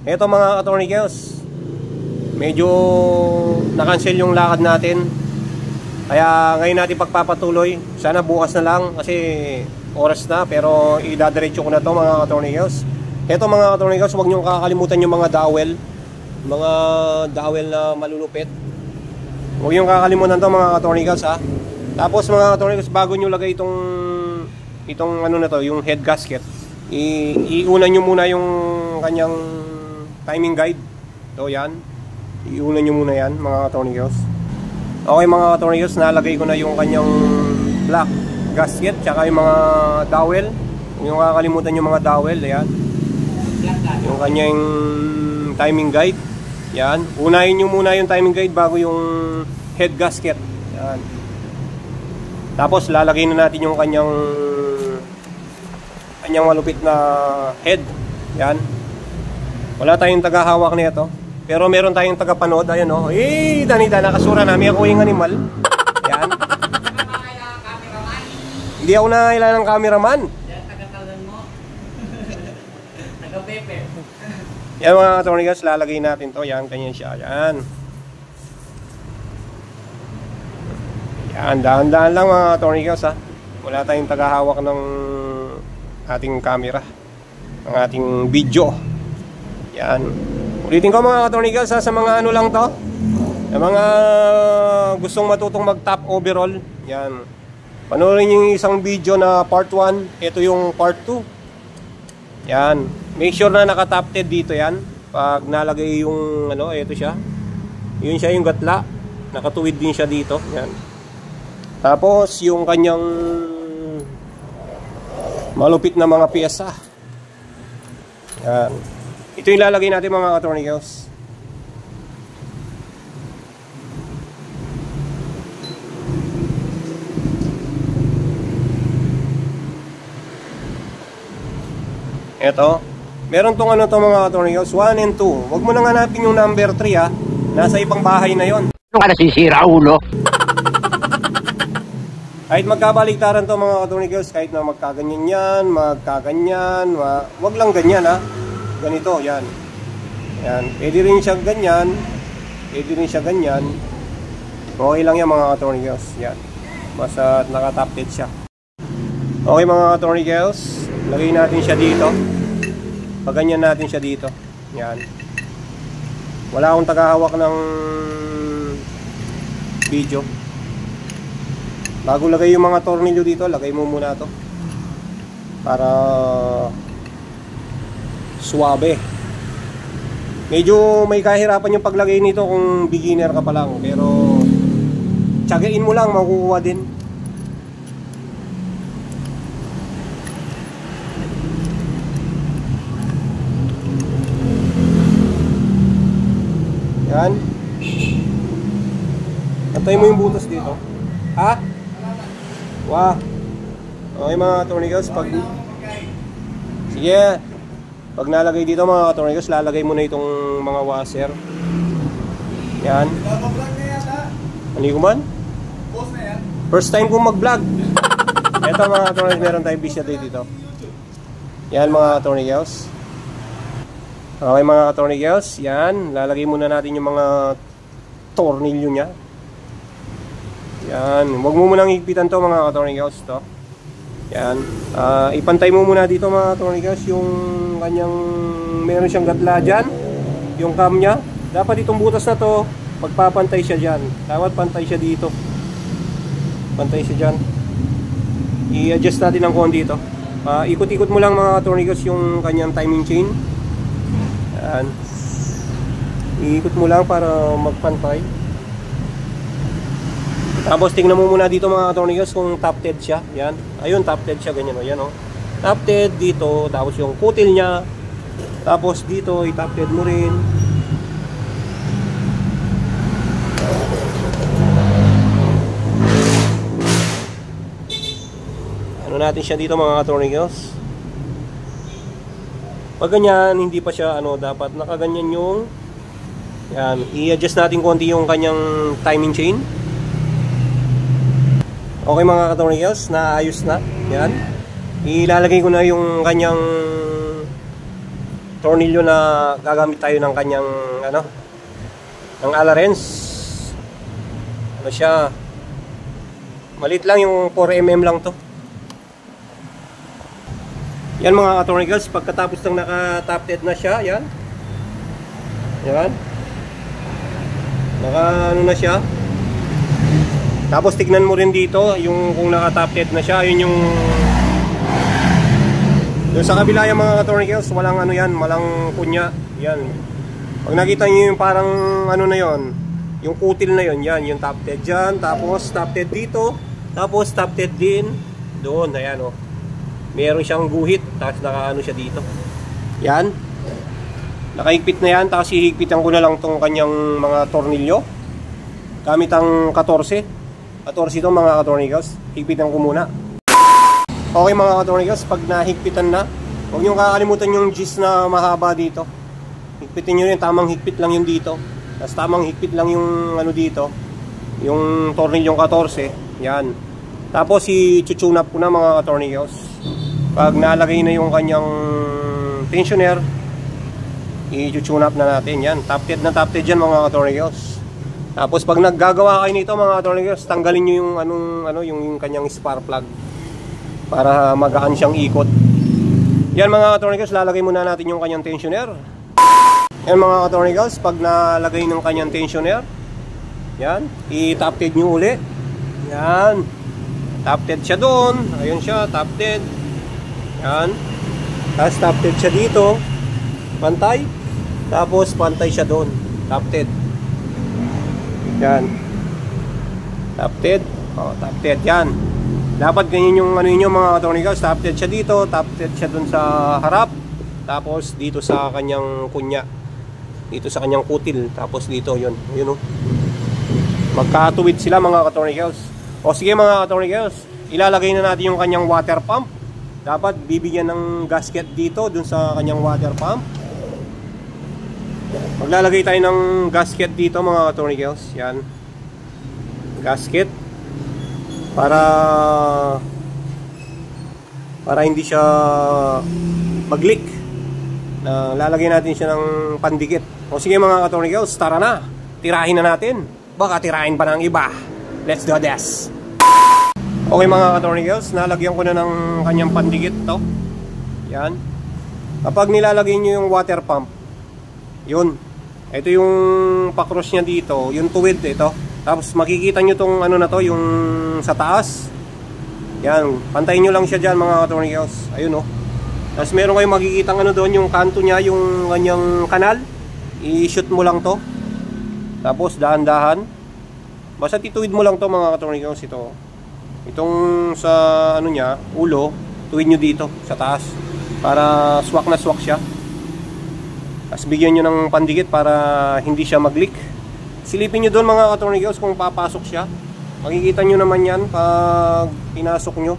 Eto mga katornikels, medyo na-cancel yung lakad natin. Kaya ngayon natin pagpapatuloy. Sana bukas na lang kasi oras na. Pero idadiretso ko na to mga katornikels. Eto mga katornikels, huwag nyo kakalimutan yung mga dowel. Mga dowel na malulupit. Huwag nyo kakalimutan to mga katornikels ha. Tapos mga katornikels, bago nyo lagay itong ano na to, yung head gasket, iunan nyo muna yung kanyang timing guide. So yan, iunan nyo muna yan mga katornikels. Okay mga katornikels, nalagay ko na yung kanyang black gasket tsaka yung mga dowel. Huwag nyo kakalimutan yung mga dowel. Ayan, yung kanyang timing guide. Yan, unahin nyo muna yung timing guide bago yung head gasket. Yan. Tapos lalagay na natin yung kanyang malupit na head. Yan. Wala tayong tagahawak nito, pero meron tayong tagapanood. Ayan oh. Danida, nakasura namin ako yung animal. Yan. Hindi ako na kailangan ng cameraman. Taga-talan mo. Taga-pepe. Yan mga katornikels, lalagay natin to. Yan, ganyan siya. Yan. Yan, dahan-dahan lang mga katornikels ha. Wala tayong tagahawak ng ating camera, ng ating video. Yan. Ulitin ko mga katornikels ha, sa mga ano lang to, sa mga gustong matutong mag top overall. Yan. Panoorin yung isang video na part 1. Ito yung part 2. Yan. Make sure na naka-top-ted dito yan. Pag nalagay yung ano, ito siya. Yun siya yung gatla. Nakatuwid din siya dito. Yan. Tapos yung kanyang malupit na mga piyesa. Yan. Ito yung lalagay natin mga katornikels. Ito. Meron tong ano to mga katornikels, 1 and 2. Huwag mo nang hanapin yung number 3 ha. Nasa ibang bahay na yon. Ano ka nasisira, ulo? Kahit magkabaliktaran to mga katornikels, kahit na magkaganyan yan, magkaganyan, wag lang ganyan ha. Ganito, yan. Yan, pwede rin siya ganyan, pwede rin siya ganyan. Okay lang yan mga katornikels. Yan, basta naka-top-ted siya. Okay mga katornikels, lagay natin siya dito. Paganyan natin siya dito. Yan. Wala akong tagahawak ng video. Bago lagay yung mga tornilyo dito, lagay mo muna to para suwabe. Medyo may kahirapan yung paglagay nito kung beginner ka pa lang, pero tiyagain mo lang, makukuha din. Yan. Antay mo yung butas dito. Ha? Wow. Okay mga katornikels, pag sige, pag nalagay dito mga katornikels, lalagay mo na itong mga washer. Yan. Ano ko man? First time kong mag-vlog. Ito mga katornikels, meron tayong bisya dito. Yan mga katornikels. Okay mga katornikels, yan. Lalagay muna natin yung mga tornilyo nya. Yan, huwag mo munang higpitan to mga katornikels to. Yan, ipantay mo muna dito mga katornikels yung kanyang, meron siyang gatla dyan, yung cam nya. Dapat itong butas na to, pagpapantay siya dyan. Dapat pantay siya dito. Pantay siya dyan. I-adjust natin ng konti dito. Ikot-ikot mo lang mga katornikels yung kanyang timing chain. Yan. Iikot mo lang para magpantay. Tapos tingnan mo muna dito mga katornikels kung top-ted siya. Yan. Ayun, top-ted siya. Ganyan o. Yan o. Top-ted dito. Tapos yung kutil niya. Tapos dito, i-top-ted mo rin. Ano natin siya dito mga katornikels. Pag ganyan, hindi pa siya ano, dapat nakaganyan yung yan. I-adjust natin konti yung kanyang timing chain. Okay mga katornikels, naayos na. Yan. Ilalagay ko na yung kanyang tornilyo na gagamit tayo ng kanyang ano, ng Allarens. Ano siya, malit lang, yung 4mm lang to. Yan mga ka-tornigals, pagkatapos ng naka-top-dead na siya, yan. Yan. Naka ano na siya. Tapos tignan mo rin dito, yung kung naka-top-dead na siya, yun yung doon sa kabila yung mga ka-tornigals, walang ano yan, walang kunya. Yan. Pag nakita niyo yung parang ano na yon, yung kutil na yon, yan, yung top-dead dyan, tapos top-dead dito, tapos top-dead din doon, ayan o. Meron siyang guhit, tapos nakaano siya dito. Yan. Nakahigpit na yan, tapos hihigpitan ko na lang tong kanyang mga tornilyo. Gamit ang 14. 14 itong mga ka-tornigals. Higpitan ko muna. Okay mga ka-tornigals, pag nahigpitan na, huwag nyo kakalimutan yung gis na mahaba dito. Higpitin nyo yun, tamang higpit lang yung dito. Tapos tamang higpit lang yung ano dito, yung tornilyong 14. Yan. Tapos i-tune up ko na mga ka-tornigals. Pag nalagay na yung kanyang tensioner, i-tune up na natin. Yan, top-dead na top-dead dyan mga ka-tornigals. Tapos pag naggagawa kayo nito mga ka-tornigals, tanggalin nyo yung yung kanyang spark plug para magaan siyang ikot. Yan mga ka-tornigals, lalagay muna natin yung kanyang tensioner. Yan mga ka-tornigals, pag nalagay ng kanyang tensioner, yan, i-top-dead nyo uli. Yan, top-dead siya doon. Ayun siya, top-dead. Yan. Tapos top-dead siya dito, pantay. Tapos pantay siya doon, top-dead. Yan, top-dead. O, top-dead yan. Dapat ganyan yung ano yun mga ka-tornigals. Top-dead siya dito, top-dead siya doon sa harap. Tapos dito sa kanyang kunya, dito sa kanyang kutil. Tapos dito, yun, yun o. Magkatuwid sila mga ka-tornigals. O sige mga ka-tornigals, ilalagay na natin yung kanyang water pump. Dapat bibigyan ng gasket dito dun sa kanyang water pump. Maglalagay tayo ng gasket dito mga ka-tornigals. Yan, gasket para hindi siya mag-leak. Lalagay natin siya ng pandikit. O sige mga ka-tornigals, tara na, tirahin na natin. Baka tirahin pa ng iba. Let's do this. Okay mga ka-tornigals, nalagyan ko na ng kanyang pandikit to. Yan. Kapag nilalagay nyo yung water pump, yun, ito yung pakros nya dito, yung tuwid ito. Tapos makikita nyo tong ano na to, yung sa taas. Yan, pantayin nyo lang siya dyan mga ka-tornigals. Ayun o. Tapos meron kayong makikita ano doon, yung kanto nya, yung kanyang kanal. I-shoot mo lang to. Tapos dahan-dahan, basta tituwid mo lang to mga ka-tornigals. Ito, itong sa ano nya, ulo, tuwid nyo dito sa taas para swak na swak siya. Tapos bigyan nyo ng pandikit para hindi siya mag-leak. Silipin nyo doon mga ka-tornigals kung papasok siya. Makikita nyo naman yan pag pinasok nyo.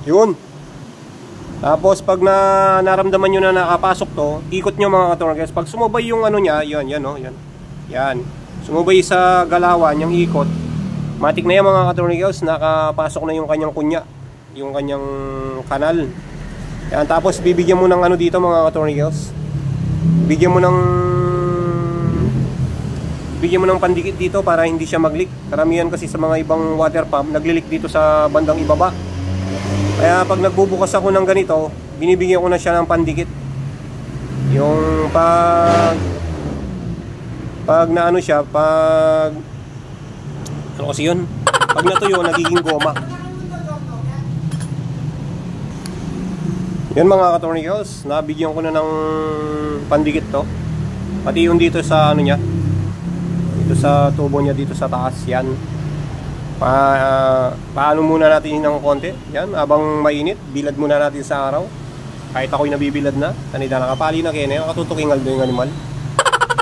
Yun. Tapos pag naramdaman nyo na nakapasok to, ikot nyo mga ka-tornigals. Pag sumubay yung ano nya, yan, yan o, yan. Yan. Sumubay sa galawan, yung ikot. Matik na yan mga ka-tornigals, nakapasok na yung kanyang kunya, yung kanyang kanal. Yan. Tapos bibigyan mo ng ano dito mga ka-tornigals. Bigyan mo ng pandikit dito para hindi siya mag-leak. Karamihan kasi sa mga ibang water pump, nagli-leak dito sa bandang ibaba. Kaya pag nagbubukas ako ng ganito, binibigyan ko na siya ng pandikit. Yung pag naano siya, ano kasi yun? Pag natuyo, nagiging goma. Yan mga ka-tornigals, nabigyan ko na ng pandikit to. Pati yung dito sa ano niya, dito sa tubo niya dito sa taas, yan. Paano muna natin ng konti. Yan, habang mainit, bilad muna natin sa araw. Kahit ako'y nabibilad na, kanina nakapali na kaya nakatutukingal doon yung animal.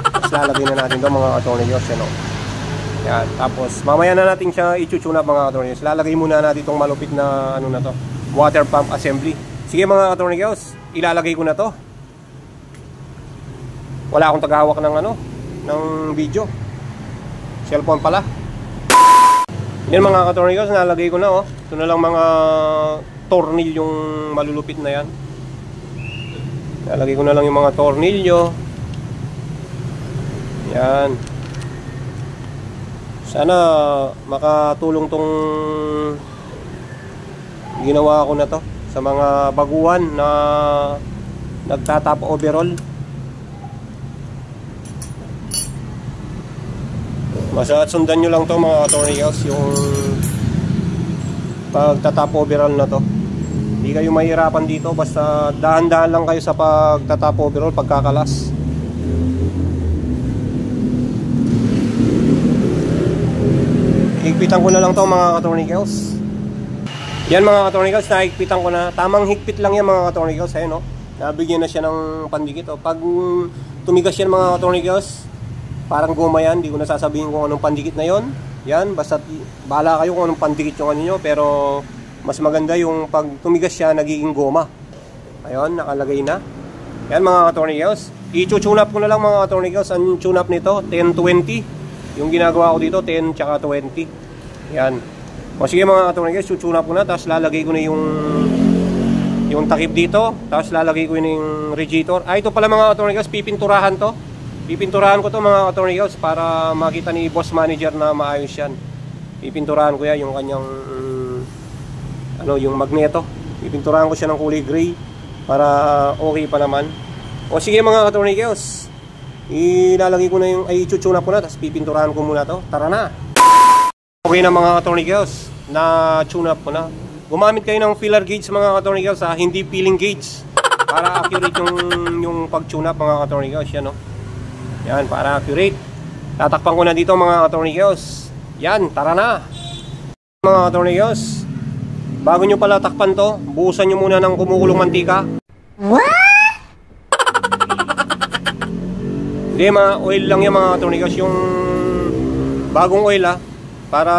Tapos lalagay na natin doon mga ka-tornigals, yan o. Yan, tapos mamaya na natin siya i-tune up mga ka-tornigals. Lalagay muna natin itong malupit na ano na to, water pump assembly. Sige mga ka-tornigals, ilalagay ko na to. Wala akong tagahawak ng ano, ng video. Cellphone pala. Yan mga ka-tornillos, nalagay ko na oh. Ito na lang mga tornil yung malulupit na yan. Nalagay ko na lang yung mga tornilyo. Yan. Sana makatulong tong ginawa ko na to sa mga baguhan na nagtatap overall. Basta sundan nyo lang to mga tornillos, yung pagtatap overall na to. Hindi kayo mahirapan dito, basta dahan-dahan lang kayo sa pagtatap overall, pagkakalas. Higpitan ko na lang to mga ka-tornillos. Yan mga ka-tornillos, nahigpitan ko na. Tamang higpit lang yan mga ka-tornillos. Ayun o, nabigyan na siya ng pandikit o. Pag tumigas yan mga ka-tornillos, parang goma yan. Hindi ko na sasabihin kung anong pandikit na yon. Yan, basta bahala kayo kung anong pandikit yung ano nyo. Pero mas maganda yung pag tumigas siya, nagiging goma. Ayun, nakalagay na. Yan mga ka-tornillos. I-tune up ko na lang mga ka-tornillos. Ang tune up nito, 10-20. Yung ginagawa ko dito, 10 tsaka 20. Yan. O sige mga ka-tornillos, tune up ko na. Tapos lalagay ko na yung takip dito. Tapos lalagay ko na yung radiator. Ito pala mga ka-tornillos, pipinturahan to. Pipinturahan ko to mga ka-tornillos para makita ni boss manager na maayos yan. Pipinturahan ko yan yung kanyang yung magneto. Pipinturahan ko siya ng kulay gray para okay pa naman. O sige mga ka-tornillos, ilalagay ko na yung i-tune up ko na, tapos pipinturahan ko muna to. Tara na. Okay na mga ka-tornillos, na tune up ko na. Gumamit kayo ng filler gauge mga ka-tornillos, hindi peeling gauge, para accurate yung pag-tune up mga ka-tornillos. Yan, yan, para accurate. Tatakpan ko na dito mga ka-tornillos. Yan, tara na. Mga ka-tornillos, bago nyo pala takpan to, buhusan nyo muna ng kumukulong mantika. What? Hindi, mga oil lang yan mga ka-tornillos, yung bagong oil para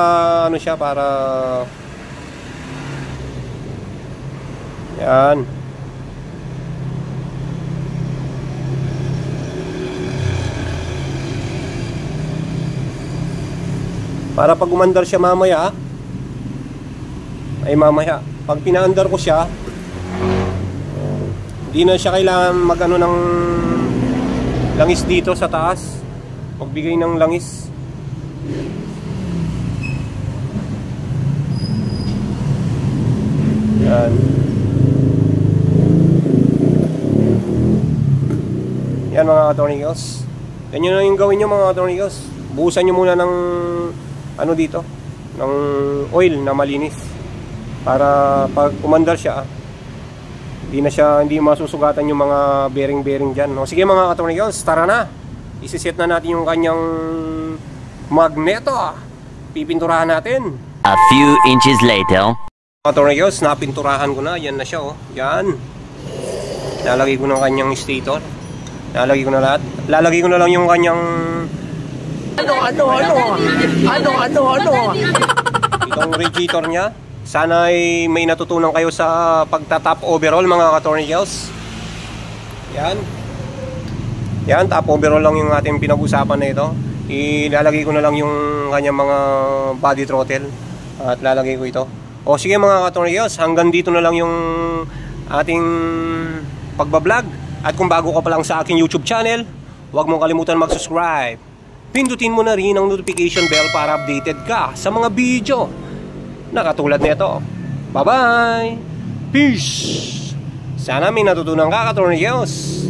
ano siya, para yan. Para pag umandar siya mamaya, pag pinaandar ko siya, hindi na siya kailangan mag-ano ng langis dito sa taas, magbigay ng langis. Yan. Yan mga ka-tornillos. Ganyan na yung gawin nyo mga ka-tornillos. Buhusan nyo muna ng ano dito, ng oil na malinis, para pag umandar siya, hindi masusugatan yung mga bearing dyan. O sige mga ka-tornillos, tara na. Isiset na natin yung kanyang magneto. Pipinturahan natin. A few inches later. Ka-tornillos, napinturahan ko na. Yan na siya oh. Yan. Lalagay ko ng kanyang stator. Lalagay ko na lahat. Lalagay ko na lang yung kanyang itong radiator niya. Sana ay may natutunan kayo sa pagtatap overall mga ka-tornillos. Yan. Yan, top overall lang yung ating pinag-usapan na ito. Ilalagay ko na lang yung kanyang mga body throttle at lalagay ko ito. O sige mga ka-tornillos, hanggang dito na lang yung ating pagbablog. At kung bago ka pa lang sa aking YouTube channel, huwag mong kalimutan mag-subscribe. Pindutin mo na rin ang notification bell para updated ka sa mga video na katulad nito. Bye-bye! Peace! Sana may natutunan ka ka-tornillos.